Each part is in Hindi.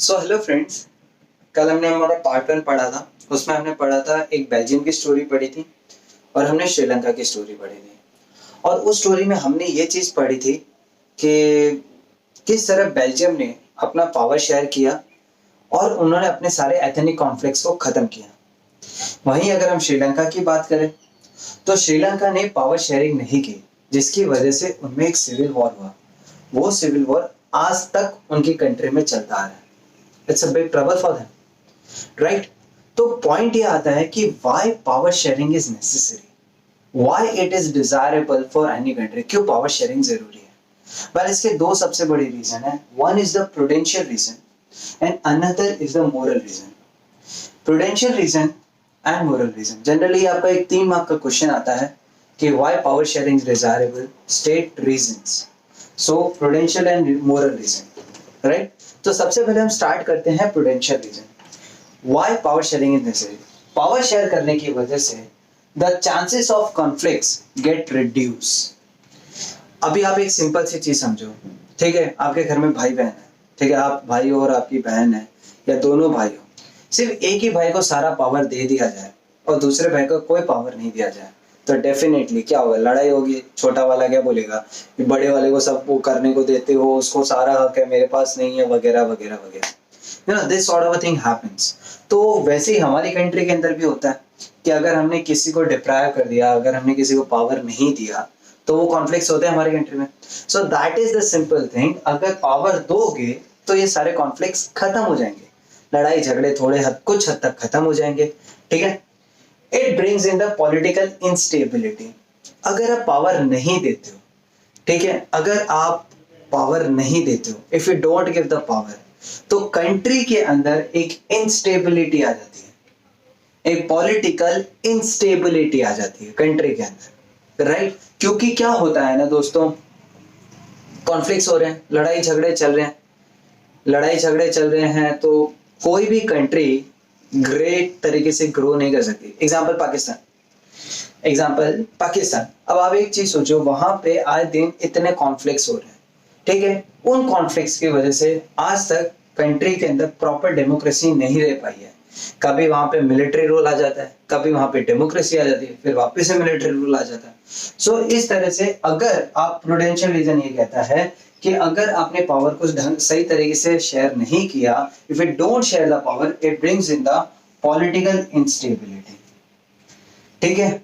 So hello friends. कल हमने हमारा पार्ट 1 पढ़ा था। उसमें हमने पढ़ा था, एक बेल्जियम की स्टोरी पढ़ी थी और हमने श्रीलंका की स्टोरी पढ़ी थी। और उस स्टोरी में हमने ये चीज़ पढ़ी थी कि किस तरह बेल्जियम ने अपना पावर शेयर किया और उन्होंने अपने सारे एथनिक कॉन्फ्लिक्ट्स को ख़त्म किया। वहीं अगर हम श्रीलंका की बात करें तो श्रीलंका ने पावर शेयरिंग नहीं की, जिसकी वजह से उनमें एक सिविल वॉर हुआ। वो सिविल वॉर आज तक उनकी कंट्री में चलता आ रहा है। It's a big trouble for them, right? तो पॉइंट ये आता है कि why power sharing is necessary, why it is desirable for any country. क्यों पावर शेयरिंग जरूरी है? वेल, इसके दो सबसे बड़े रीजन है। One is the prudential reason and another is the moral reason. Prudential reason and moral reason. Generally आपका एक 3 मार्क का क्वेश्चन आता है कि why power sharing is desirable, state reasons. So prudential and moral reason, right? तो सबसे पहले हम स्टार्ट करते हैं prudential reason. Why power sharing is necessary? Power share करने की वजह से the chances of conflicts get reduce. अभी आप एक सिंपल सी चीज समझो, ठीक है? आपके घर में भाई बहन है, ठीक है? आप भाई हो और आपकी बहन है, या दोनों भाई हो। सिर्फ एक ही भाई को सारा पावर दे दिया जाए और दूसरे भाई को कोई पावर नहीं दिया जाए, तो डेफिनेटली क्या होगा? लड़ाई होगी। छोटा वाला क्या बोलेगा कि बड़े वाले को सब वो करने को देते हो, उसको सारा हक है, मेरे पास नहीं है, वगैरह वगैरह वगैरह। You know, this sort of a thing happens. तो वैसे ही हमारी कंट्री के अंदर भी होता है कि अगर हमने किसी को डिप्राइव कर दिया, अगर हमने किसी को पावर नहीं दिया, तो वो कॉन्फ्लिक्ट्स होते हैं हमारी कंट्री में। सो that is the simple thing. अगर पावर दोगे तो ये सारे कॉन्फ्लिक्ट्स खत्म हो जाएंगे, लड़ाई झगड़े कुछ हद तक खत्म हो जाएंगे, ठीक है? It brings in the political instability. अगर आप पावर नहीं देते हो, ठीक है, अगर आप पावर नहीं देते हो, if you don't give the power, तो कंट्री के अंदर एक इंस्टेबिलिटी आ जाती है, एक पॉलिटिकल इंस्टेबिलिटी आ जाती है कंट्री के अंदर, राइट? क्योंकि क्या होता है ना दोस्तों, कॉन्फ्लिक्ट्स हो रहे हैं, लड़ाई झगड़े चल रहे हैं, लड़ाई झगड़े चल रहे हैं, तो कोई भी कंट्री ग्रेट तरीके से ग्रो नहीं कर सकती। Example Pakistan, example Pakistan. अब आप एक चीज सोचो, वहां पे आए दिन इतने कॉन्फ्लिक्ट्स हो रहे हैं, ठीक है? उन कॉन्फ्लिक्ट्स की वजह से आज तक कंट्री के अंदर प्रॉपर डेमोक्रेसी नहीं रह पाई है। कभी वहां पे मिलिट्री रूल आ जाता है, कभी वहां पे डेमोक्रेसी आ जाती है, फिर वापस से मिलिट्री रूल आ जाता है। सो इस तरह से अगर आप, प्रूडेंशियल रीजन ये कहता है कि अगर आपने पावर को ढंग सही तरीके से शेयर नहीं किया, if you don't share the power, it brings in the political instability, ठीक है?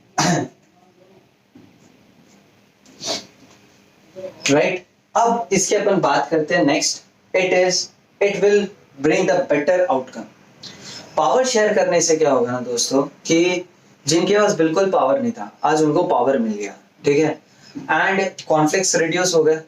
राइट? अब इसकी अपन बात करते हैं next. It will bring the better outcome. Power share करने से क्या होगा ना दोस्तों, कि जिनके पास बिल्कुल पावर नहीं था, आज उनको पावर मिल गया, ठीक है? एंड कॉन्फ्लिक्ट्स रिड्यूस हो गए,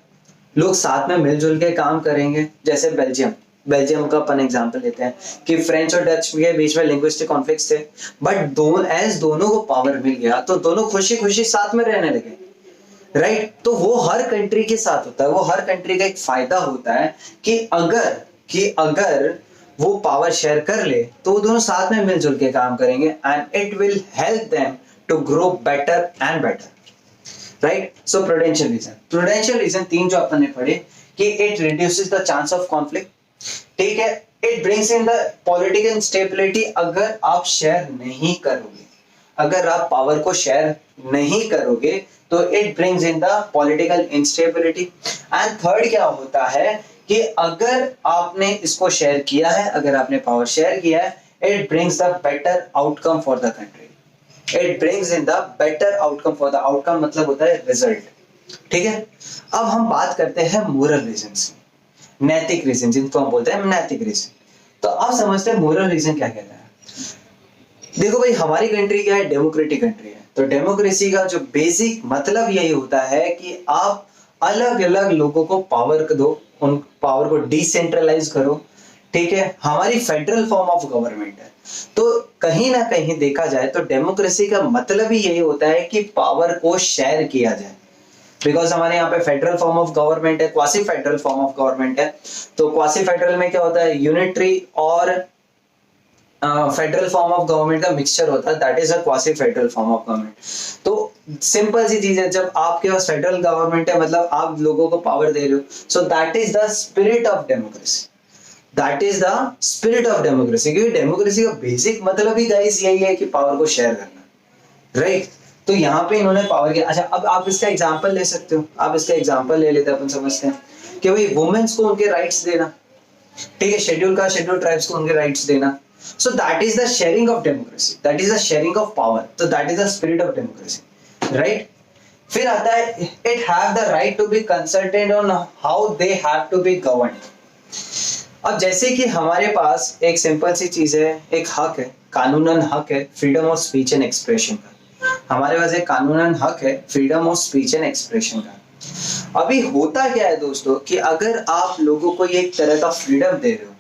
लोग साथ में मिलजुल के काम करेंगे। जैसे बेल्जियम का अपन एग्जांपल लेते हैं कि फ्रेंच और डच के बीच में लिंग्विस्टिक कॉन्फ्लिक्ट्स थे, बट दोनों को पावर मिल गया तो दोनों खुशी खुशी साथ में रहने लगे, राइट? तो वो हर कंट्री के साथ होता है, वो हर कंट्री का एक फायदा होता है कि अगर वो पावर शेयर कर ले तो वो दोनों साथ में मिलजुल के काम करेंगे, and it will help them to grow better and better, right? So prudential reason 3 जो अपन ने पढ़े कि it reduces the chance of conflict, ठीक है? It brings in the political instability. अगर आप शेयर नहीं करोगे, अगर आप पावर को शेयर नहीं करोगे, तो it brings in the political instability. And third क्या होता है कि अगर आपने इसको शेयर किया है, अगर आपने पावर शेयर किया है, it brings the better outcome for the country. It brings in the better outcome for the outcome, मतलब होता है रिजल्ट, ठीक है? अब हम बात करते हैं मोरल रीजन, नैतिक रीजन, जिनको हम बोलते हैं नैतिक रीजन। तो अब समझते हैं मोरल रीजन क्या कहता है। देखो भाई, हमारी कंट्री क्या है? डेमोक्रेटिक कंट्री है। तो डेमोक्रेसी का जो बेसिक मतलब यही होता है कि आप अलग अलग लोगों को पावर दो, उन पावर को डिसेंट्रलाइज करो, ठीक है? हमारी फेडरल फॉर्म ऑफ गवर्नमेंट है। तो कहीं ना कहीं देखा जाए तो डेमोक्रेसी का मतलब ही यही होता है कि पावर को शेयर किया जाए, बिकॉज हमारे यहाँ पे फेडरल फॉर्म ऑफ गवर्नमेंट है, quasi federal form of government है। तो क्वासी फेडरल में क्या होता है? यूनिटरी और फेडरल फॉर्म ऑफ गवर्नमेंट का मिक्सचर होता है, that is a quasi federal form of government. तो सिंपल सी चीज है, जब आपके पास फेडरल गवर्नमेंट है, मतलब आप लोगों को पावर दे रहे हो, सो that is the spirit of democracy. That is the spirit of democracy, क्योंकि डेमोक्रेसी का बेसिक मतलब ही गाइस यही है कि पावर को शेयर करना, राइट। तो यहाँ पे इन्होंने पावर किया। अच्छा, अब आप इसका एग्जांपल ले सकते हो, आप इसका एग्जांपल ले लेते हैं, अपन समझते हैं कि भाई वुमेन्स को उनके राइट्स देना, ठीक है, शेड्यूल कास्ट शेड्यूल ट्राइब्स को उनके राइट्स देना, so that is the sharing of democracy, that is the sharing of power, तो that is the spirit of democracy, right. फिर आता है it have the right to be consulted on how they have to be governed. अब जैसे कि हमारे पास एक सिंपल सी चीज है, एक हक है, कानूनन हक है freedom of speech and expression का, हमारे पास एक कानूनन हक है freedom of speech and expression का। अभी होता क्या है दोस्तों कि अगर आप लोगों को ये एक तरह का फ्रीडम दे रहे हो,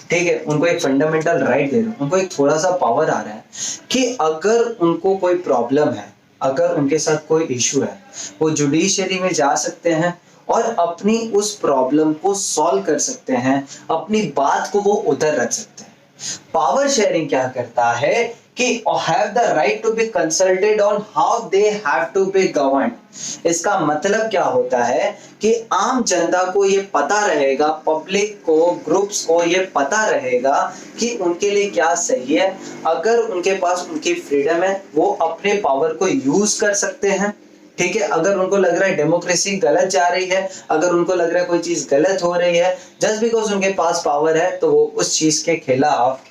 ठीक है, उनको एक फंडामेंटल राइट दे रहे हो, उनको एक थोड़ा सा पावर आ रहा है कि अगर उनको कोई प्रॉब्लम है, अगर उनके साथ कोई इशू है, वो जुडिशरी में जा सकते हैं और अपनी उस प्रॉब्लम को सॉल्व कर सकते हैं, अपनी बात को वो उधर रख सकते हैं। पावर शेयरिंग क्या करता है कि have the right to be consulted on how they have to be governed. इसका मतलब क्या होता है कि आम जनता को ये पता रहेगा, पब्लिक को, ग्रुप्स को ये पता रहेगा कि उनके लिए क्या सही है। अगर उनके पास उनकी फ्रीडम है, वो अपने पावर को यूज कर सकते हैं, ठीक है। अगर उनको लग रहा है डेमोक्रेसी गलत जा रही है, अगर उनको लग रहा है कोई चीज गलत हो रही है, जस्ट बिकॉज उनके पास पावर है, तो वो उस चीज के खिलाफ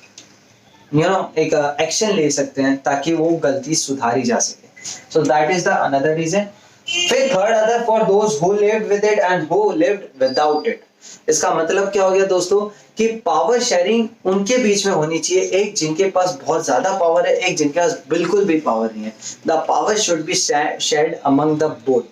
एक एक्शन ले सकते हैं ताकि वो गलती सुधारी जा सके। So that is the another reason. फिर third other for those who lived with it and who lived without it. इसका मतलब क्या हो गया दोस्तों कि पावर शेयरिंग उनके बीच में होनी चाहिए, एक जिनके पास बहुत ज्यादा पावर है, एक जिनके पास बिल्कुल भी पावर नहीं है। The power should be shared among the both,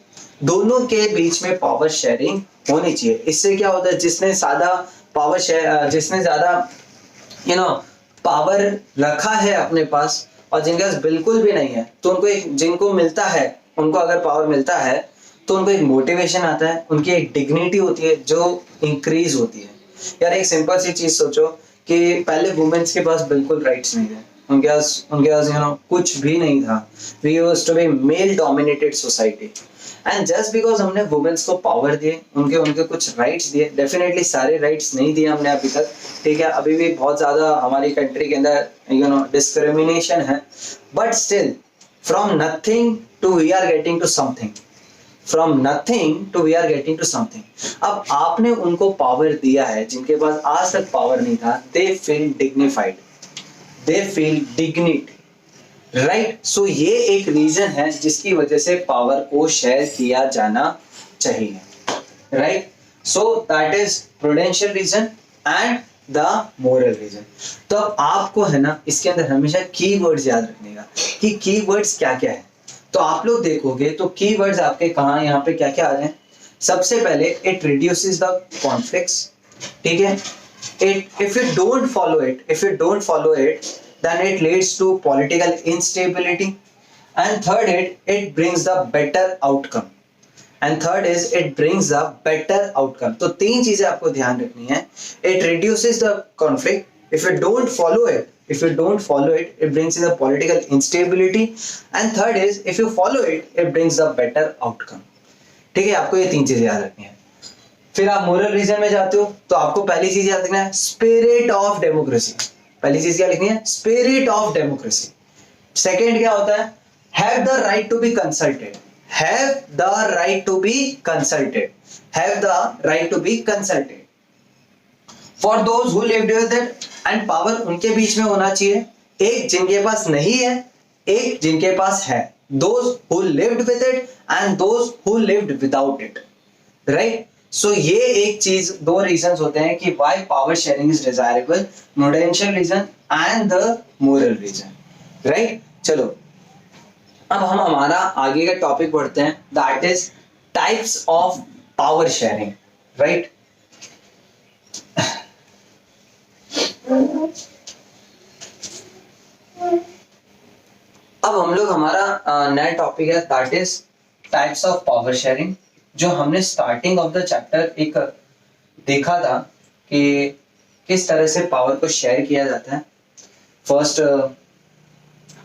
दोनों के बीच में पावर शेयरिंग होनी चाहिए। इससे क्या होता है, जिसने ज्यादा पावर शेयर, जिसने ज्यादा पावर रखा है अपने पास और जिनके पास बिल्कुल भी नहीं है, तो उनको एक, जिनको मिलता है, उनको अगर पावर मिलता है तो उनको एक मोटिवेशन आता है, उनकी एक डिग्निटी होती है जो इंक्रीज होती है। यार एक सिंपल सी चीज सोचो कि पहले वुमेन्स के पास बिल्कुल राइट्स नहीं थे, उनके पास कुछ भी नहीं था। We used to be male dominated society, and just because हमने वुमेन्स को पावर दिए, उनके कुछ राइट्स दिए, डेफिनेटली सारे राइट्स नहीं दिए हमने अभी तक, ठीक है, अभी भी बहुत ज्यादा हमारी कंट्री के अंदर डिस्क्रिमिनेशन है, but still from nothing to we are getting to something, from nothing to we are getting to something. अब आपने उनको पावर दिया है, जिनके पास आज तक पावर नहीं था, they feel dignified, they feel dignity, right. So ये एक रीजन है जिसकी वजह से पावर को शेयर किया जाना चाहिए, right. So that is prudential reason and the moral reason. तो अब आपको है ना इसके अंदर हमेशा कीवर्ड्स याद रखने का कि कीवर्ड्स क्या क्या है। तो आप लोग देखोगे तो कीवर्ड्स आपके कहाँ यहाँ पे क्या क्या आ रहे हैं। सबसे पहले इट रिड्यूसेस द कॉन्फ्लिक्ट्स, ठीक है, if you don't follow it then it leads to political instability, and third it brings the better outcome, and third is it brings the better outcome। तो तीन चीजें आपको ध्यान रखनी है। it reduces the conflict, if you don't follow it it brings in the political instability, and third is if you follow it brings the better outcome, ठीक है। आपको ये तीन चीजें याद रखनी है। फिर आप मोरल रीजन में जाते हो तो आपको पहली चीज याद रखना है स्पिरिट ऑफ डेमोक्रेसी। पहली चीज क्या लिखनी है, स्पिरिट ऑफ डेमोक्रेसी। सेकंड क्या होता है, have the right to be consulted, have the right to be consulted, have the right to be consulted for those who lived with it, and power उनके बीच में होना चाहिए, एक जिनके पास नहीं है, एक जिनके पास है, those who lived with it and those who lived without it, right. So ये एक चीज, दो रीजंस होते हैं कि why power sharing is desirable, prudential reason and the moral reason, right. चलो अब हम हमारा आगे का टॉपिक पढ़ते हैं, that is types of power sharing, right. अब हम लोग हमारा नया टॉपिक है, that is types of power sharing, जो हमने स्टार्टिंग ऑफ द चैप्टर एक देखा था कि किस तरह से पावर को शेयर किया जाता है। फर्स्ट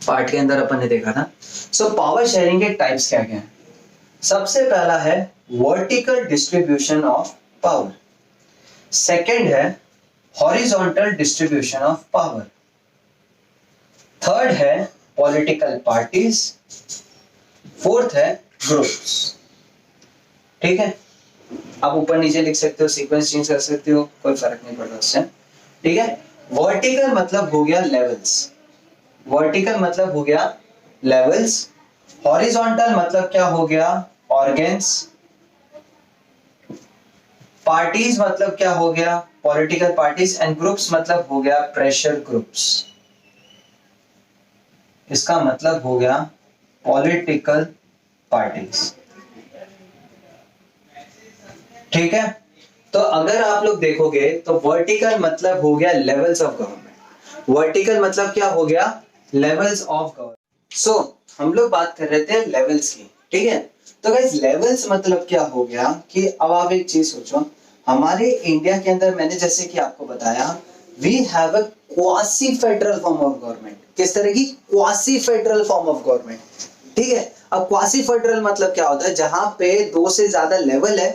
पार्ट के अंदर अपन ने देखा था। सो पावर शेयरिंग के टाइप्स क्या क्या हैं। सबसे पहला है vertical distribution of power, second है horizontal distribution of power. Third है पॉलिटिकल पार्टीज। फोर्थ है ग्रुप्स। ठीक है, आप ऊपर नीचे लिख सकते हो, सीक्वेंस चेंज कर सकते हो, कोई फर्क नहीं पड़ता उससे। ठीक है, वर्टिकल मतलब हो गया लेवल्स, वर्टिकल मतलब हो गया लेवल्स। हॉरिजॉन्टल मतलब क्या हो गया, ऑर्गन्स। पार्टीज मतलब क्या हो गया, पॉलिटिकल पार्टीज। एंड ग्रुप्स मतलब हो गया प्रेशर ग्रुप्स। इसका मतलब हो गया पॉलिटिकल पार्टीज। ठीक है, तो अगर आप लोग देखोगे तो वर्टिकल मतलब हो गया लेवल्स ऑफ गवर्नमेंट। वर्टिकल मतलब क्या हो गया, लेवल्स ऑफ गवर्नमेंट। सो हम लोग बात कर रहे थे लेवल्स की। ठीक है, तो गाइस लेवल्स मतलब क्या हो गया कि अब आप एक चीज सोचो, हमारे इंडिया के अंदर मैंने जैसे कि आपको बताया, we have a quasi federal form of government. किस तरह की, quasi federal form of government. ठीक है, अब क्वासी फेडरल मतलब क्या होता है, जहां पे दो से ज्यादा लेवल है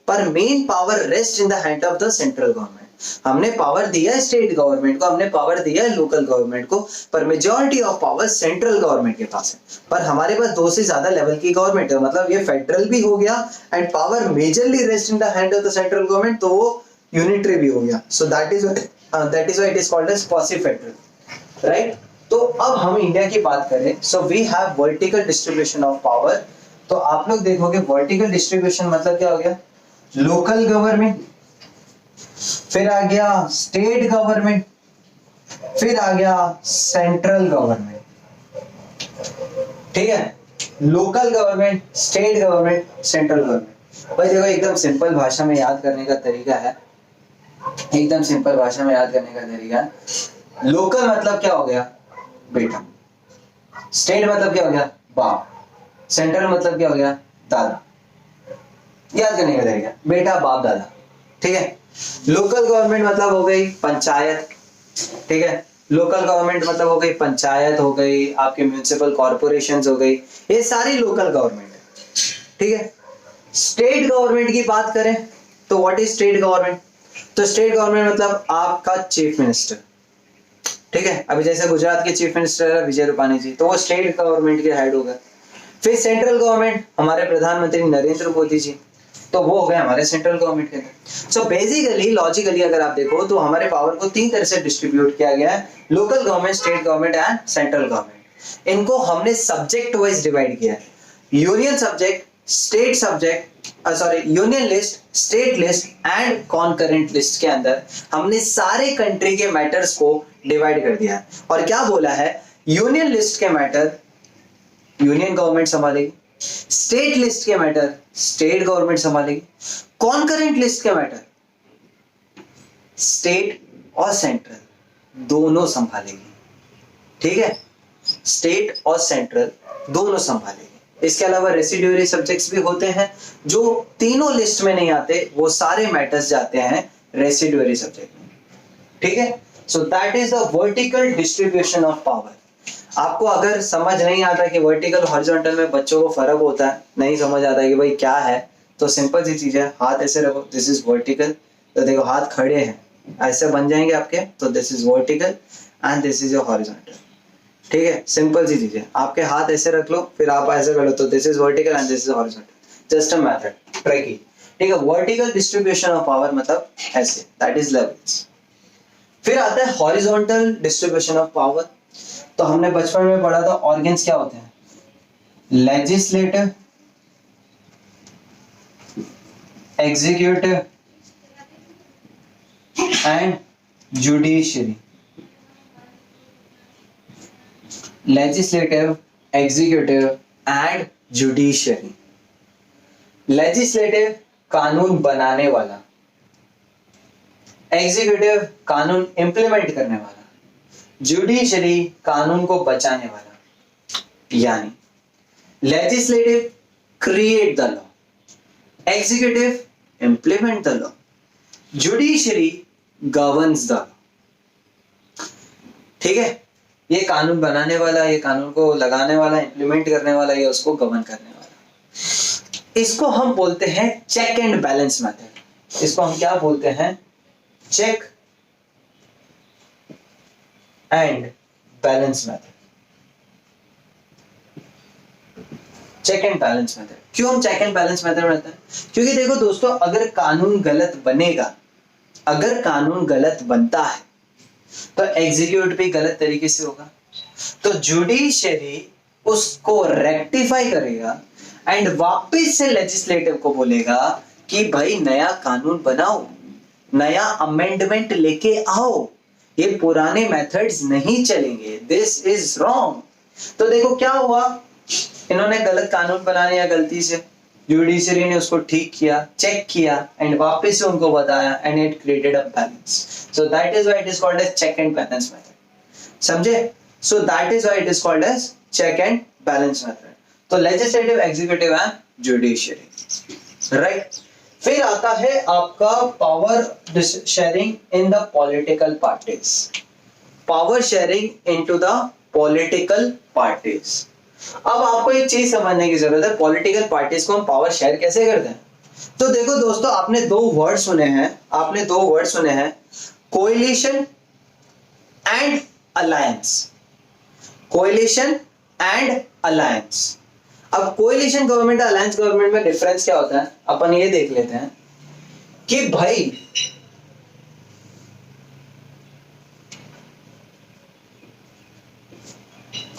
पर main power rest in the hand of the central government. हमने पावर दिया है स्टेट गवर्नमेंट को, हमने पावर दिया है लोकल गवर्नमेंट को, पर majority of power central government के पास है। पर हमारे पास दो से ज्यादा लेवल की गवर्नमेंट है, मतलब ये फेडरल भी हो गया and power majorly rest in the hand of the central government, तो वो यूनिटरी भी हो गया। So that is why it is called as quasi federal, right. तो अब हम इंडिया की बात करें, so we have vertical distribution of power. तो आप लोग देखोगे वर्टिकल डिस्ट्रीब्यूशन मतलब क्या हो गया, लोकल गवर्नमेंट, फिर आ गया स्टेट गवर्नमेंट, फिर आ गया सेंट्रल गवर्नमेंट। ठीक है, local government, state government, central government. भाई देखो एकदम सिंपल भाषा में याद करने का तरीका है, एकदम सिंपल भाषा में याद करने का तरीका है। लोकल मतलब क्या हो गया, बेटा। स्टेट मतलब क्या हो गया, बाप। सेंट्रल मतलब क्या हो गया, दादा। याद करने का तरीका, बेटा बाप दादा। ठीक है, लोकल गवर्नमेंट मतलब हो गई पंचायत। ठीक है, लोकल गवर्नमेंट मतलब हो गई पंचायत, हो गई आपके म्युनिसिपल कॉर्पोरेशंस, हो गई, ये सारी लोकल गवर्नमेंट है। ठीक है, स्टेट गवर्नमेंट की बात करें तो व्हाट इज स्टेट गवर्नमेंट, तो स्टेट गवर्नमेंट मतलब आपका चीफ मिनिस्टर। ठीक है, अभी जैसे गुजरात के चीफ मिनिस्टर है विजय रूपानी जी, तो वो स्टेट गवर्नमेंट के हेड हो गए। फिर सेंट्रल गवर्नमेंट हमारे प्रधानमंत्री नरेंद्र मोदी जी, तो वो हो गए हमारे सेंट्रल गवर्नमेंट के अंदर। सो बेसिकली लॉजिकली अगर आप देखो तो हमारे पावर को तीन तरह से डिस्ट्रीब्यूट किया गया है, local government, state government and central government. इनको हमने सब्जेक्ट वाइज डिवाइड किया है, union subject, state subject, union list, state list and concurrent list के अंदर हमने सारे कंट्री के मैटर्स को डिवाइड कर दिया है। और क्या बोला है, यूनियन लिस्ट के मैटर यूनियन गवर्नमेंट संभालेगी, स्टेट लिस्ट के मैटर स्टेट गवर्नमेंट संभालेगी, कॉन्करेंट लिस्ट के मैटर स्टेट और सेंट्रल दोनों संभालेगी। ठीक है, स्टेट और सेंट्रल दोनों संभालेगी। इसके अलावा रेसिड्यूअरी सब्जेक्ट्स भी होते हैं, जो तीनों लिस्ट में नहीं आते, वो सारे मैटर्स जाते हैं रेसिड्यूअरी सब्जेक्ट में। ठीक है, सो that is the vertical distribution of power. आपको अगर समझ नहीं आता कि वर्टिकल हॉरिजॉन्टल में बच्चों को फर्क होता है, नहीं समझ आता है कि भाई क्या है, तो सिंपल सी चीज है, हाथ ऐसे रखो, दिस इज वर्टिकल। तो देखो हाथ खड़े हैं, ऐसे बन जाएंगे आपके, तो this is vertical and this is your horizontal. ठीक है, सिंपल सी चीज है, आपके हाथ ऐसे रख लो, फिर आप ऐसे कर लो, तो this is vertical and this is horizontal. Just a method, tricky. ठीक है, वर्टिकल डिस्ट्रीब्यूशन ऑफ पावर मतलब ऐसे, दैट इज लेवल्स। फिर आता है हॉरिजॉन्टल डिस्ट्रीब्यूशन ऑफ पावर। तो हमने बचपन में पढ़ा था ऑर्गन्स क्या होते हैं, legislative, executive and judiciary. Legislative, executive and judiciary. Legislative कानून बनाने वाला, एग्जीक्यूटिव कानून इंप्लीमेंट करने वाला, जुडिशरी कानून को बचाने वाला। यानी legislative create the law, executive implement the law, judiciary governs the law. ठीक है, ये कानून बनाने वाला, ये कानून को लगाने वाला, इंप्लीमेंट करने वाला, ये उसको गवर्न करने वाला। इसको हम बोलते हैं चेक एंड बैलेंस मेथड। इसको हम क्या बोलते हैं, check and balance method. Check and balance method, क्यों हम चेक एंड बैलेंस मेथड बनाते हैं? क्योंकि देखो दोस्तों, अगर कानून गलत बनेगा, अगर कानून गलत बनता है तो एग्जीक्यूट भी गलत तरीके से होगा, तो जुडिशरी उसको रेक्टिफाई करेगा एंड वापस से लेजिस्लेटिव को बोलेगा कि भाई नया कानून बनाओ, नया अमेंडमेंट लेके आओ, ये पुराने मेथड्स नहीं चलेंगे, दिस इज रॉन्ग। तो देखो क्या हुआ, इन्होंने गलत कानून बनाने या गलती से जुडिशरी ने उसको ठीक किया, चेक किया एंड वापस से उनको बताया and it created a balance. So that is why it is called as check and balance method, समझे? So that is why it is called as check and balance method. तो legislative, executive and judiciary, right. फिर आता है आपका power sharing in the political parties, power sharing into the political parties. अब आपको एक चीज समझने की जरूरत है, पॉलिटिकल पार्टीज को हम पावर शेयर कैसे करते हैं। तो देखो दोस्तों, आपने दो वर्ड सुने हैं, coalition and alliance, coalition and alliance. अब कोएलिशन गवर्नमेंट, अलायंस गवर्नमेंट में डिफरेंस क्या होता है, अपन ये देख लेते हैं कि भाई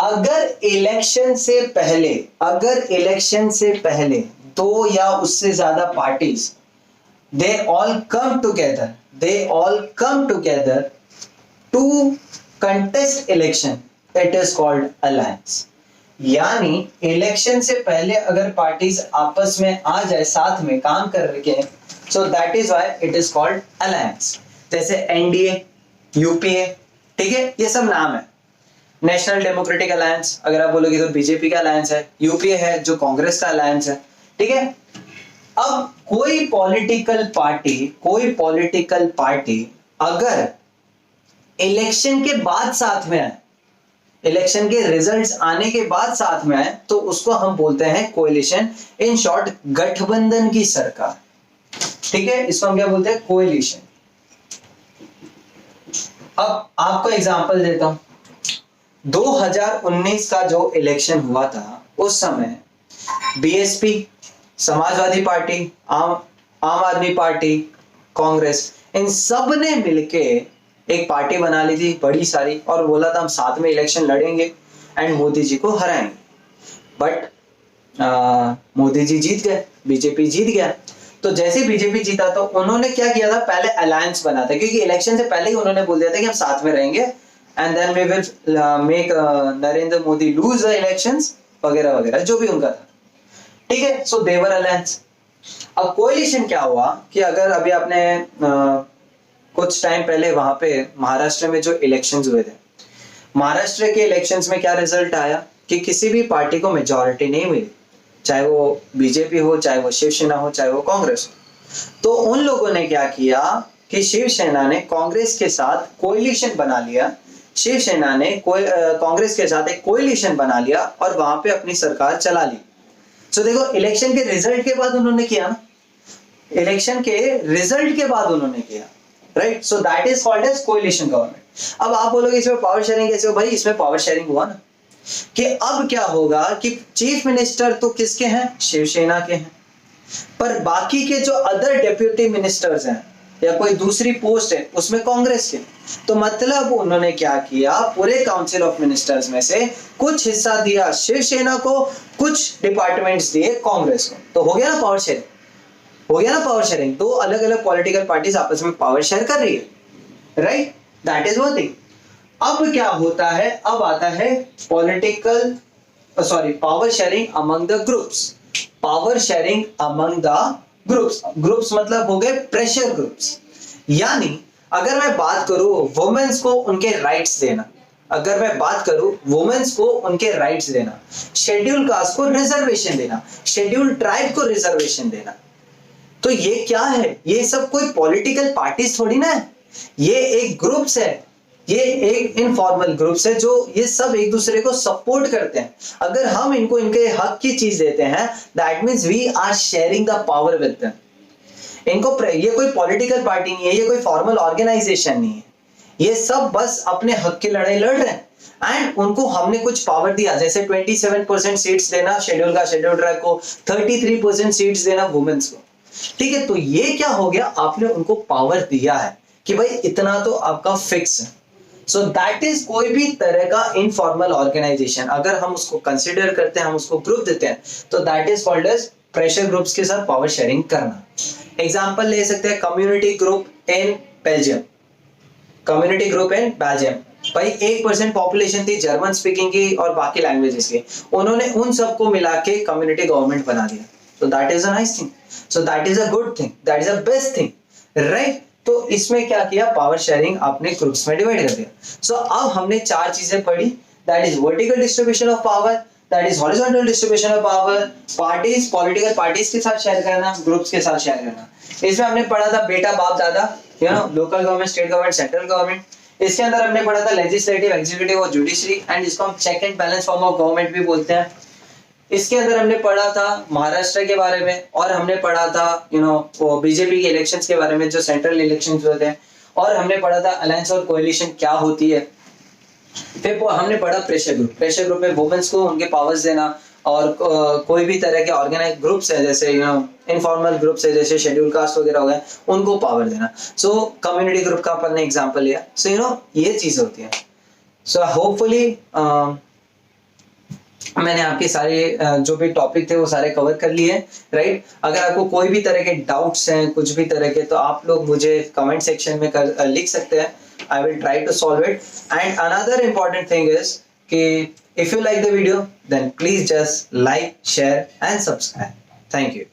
अगर इलेक्शन से पहले दो या उससे ज्यादा parties they all come together to contest election, it is called alliance. यानी इलेक्शन से पहले अगर पार्टीज आपस में आ जाए, साथ में काम कर रहे हैं, सो that is why it is called alliance. जैसे एनडीए, यूपीए, ठीक है, ये सब नाम है। नेशनल डेमोक्रेटिक अलायंस अगर आप बोलोगे तो बीजेपी का अलायंस है, यूपीए है जो कांग्रेस का अलायंस है, ठीक है। अब कोई पॉलिटिकल पार्टी अगर इलेक्शन के बाद साथ में आए, इलेक्शन के रिजल्ट्स आने के बाद साथ में आए, तो उसको हम बोलते हैं कोएलिशन, इन शॉर्ट गठबंधन की सरकार, ठीक है, इसको हम क्या बोलते हैं, कोएलिशन। अब आपको एग्जांपल देता हूं, 2019 का जो इलेक्शन हुआ था, उस समय बीएसपी, समाजवादी पार्टी, आम आदमी पार्टी, कांग्रेस, इन सब ने मिलके एक पार्टी बना ली थी बड़ी सारी, और बोला था हम साथ में इलेक्शन लड़ेंगे एंड मोदी जी को हराएंगे। बट मोदी जी जीत गए, बीजेपी जीत गया। तो जैसे बीजेपी जीता तो उन्होंने क्या किया था, पहले अलायंस बना था, क्योंकि इलेक्शन से पहले ही उन्होंने बोल दिया था कि हम साथ में रहेंगे and then we will make Narendra Modi lose the elections, वगैरह वगैरह जो भी उनका था, ठीक है। सो देवर अलायंस। अब कोएलिशन क्या हुआ कि अगर अभी आपने कुछ टाइम पहले वहां पे महाराष्ट्र में जो इलेक्शंस हुए थे, महाराष्ट्र के इलेक्शंस में क्या रिजल्ट आया कि किसी भी पार्टी को मेजॉरिटी नहीं मिली, चाहे वो बीजेपी हो, चाहे वो शिवसेना हो, चाहे वो कांग्रेस हो। तो उन लोगों ने क्या किया कि शिवसेना ने कांग्रेस के साथ कोएलिशन बना लिया, शिवसेना ने कांग्रेस के साथ एक कोएलिशन बना लिया और वहां पे अपनी सरकार चला ली। तो देखो, इलेक्शन के रिजल्ट के बाद उन्होंने किया ना, इलेक्शन के रिजल्ट के बाद उन्होंने किया, right. So that is called as coalition government. अब आप बोलोगे इसमें पावर शेयरिंग कैसे हो, भाई इसमें पावर शेयरिंग हुआ ना कि अब क्या होगा कि चीफ मिनिस्टर तो किसके हैं, शिवसेना के हैं, पर बाकी के जो अदर डेप्यूटी मिनिस्टर्स हैं या कोई दूसरी पोस्ट है उसमें कांग्रेस के। तो मतलब उन्होंने क्या किया, पूरे काउंसिल ऑफ मिनिस्टर्स में से कुछ हिस्सा दिया शिवसेना को, कुछ डिपार्टमेंट्स दिए कांग्रेस को। तो हो गया ना पावर शेयरिंग, हो गया ना पावर शेयरिंग। दो अलग अलग पॉलिटिकल पार्टीज आपस में पावर शेयर कर रही है, right, that is one thing. अब क्या होता है, अब आता है power sharing among the groups, power sharing among the groups. Groups मतलब हो गए प्रेशर ग्रुप्स। यानी अगर मैं बात करूं वुमेन्स को उनके राइट्स देना, अगर मैं बात करूं वुमेन्स को उनके राइट्स देना, शेड्यूल कास्ट को रिजर्वेशन देना, शेड्यूल ट्राइब को रिजर्वेशन देना, तो ये क्या है, ये सब कोई पॉलिटिकल पार्टीज थोड़ी ना है, ये एक ग्रुप्स है, ये एक इनफॉर्मल ग्रुप्स है जो ये सब एक दूसरे को सपोर्ट करते हैं। अगर हम इनको इनके हक की चीज देते हैं, that means we are sharing the power with them. इनको, ये कोई पॉलिटिकल पार्टी नहीं है, ये कोई फॉर्मल ऑर्गेनाइजेशन नहीं है, ये सब बस अपने हक की लड़ाई लड़ रहे हैं एंड उनको हमने कुछ पावर दिया, जैसे 27% सीट्स देना शेड्यूल ट्राइब को, 33% सीट्स देना वुमेन्स को। ठीक है, तो ये क्या हो गया, आपने उनको पावर दिया है कि भाई इतना तो आपका फिक्स है। सो दैट इज कोई भी तरह का इनफॉर्मल ऑर्गेनाइजेशन अगर हम उसको कंसिडर करते हैं, हम उसको ग्रुप देते हैं, तो that is called as pressure groups के साथ पावर शेयरिंग करना। एग्जांपल ले सकते हैं community group in Belgium. Community group in Belgium, भाई 1% पॉपुलेशन थी जर्मन स्पीकिंग की और बाकी लैंग्वेजेस की, उन्होंने उन सबको मिला के कम्युनिटी गवर्नमेंट बना दिया। So that is a nice thing. So that is a good thing. That is a best thing, right? तो इसमें क्या किया, पावर शेयरिंग आपने ग्रुप्स में डिवाइड कर दिया। सो अब हमने 4 चीजें पढ़ी, that is vertical distribution of power, that is horizontal distribution of power, parties, political parties के साथ शेयर करना, ग्रुप्स के साथ शेयर करना। इसमें हमने पढ़ा था बेटा बाप दादा, you know, local government, state government, central government. इसके अंदर हमने पढ़ा था लेजिस्लेटिव, एग्जीक्यूटिव और जुडिशरी, एंड इसको हम check and balance form of government भी बोलते हैं। इसके अंदर हमने पढ़ा था महाराष्ट्र के बारे में, और हमने पढ़ा था यू नो बीजेपी के इलेक्शंस के बारे में, जो सेंट्रल इलेक्शंस होते हैं, और हमने पढ़ा था अलायंस और कोएलिशन क्या होती है। फिर हमने पढ़ा प्रेशर ग्रुप। प्रेशर ग्रुप में वुमेन्स को उनके पावर्स देना, और कोई भी तरह के ऑर्गेनाइज ग्रुप्स है, जैसे यू नो इनफॉर्मल ग्रुप्स है, जैसे शेड्यूल कास्ट वगैरह हो गए, उनको पावर देना। सो कम्युनिटी ग्रुप का अपन ने एग्जाम्पल लिया। सो यू नो ये चीज होती है। सो होपफुली मैंने आपके सारे जो भी टॉपिक थे वो सारे कवर कर लिए, राइट। अगर आपको कोई भी तरह के डाउट्स हैं, कुछ भी तरह के, तो आप लोग मुझे कमेंट सेक्शन में लिख सकते हैं। I will try to solve it. And another important thing is कि if you like the video then please just like, share and subscribe. Thank you.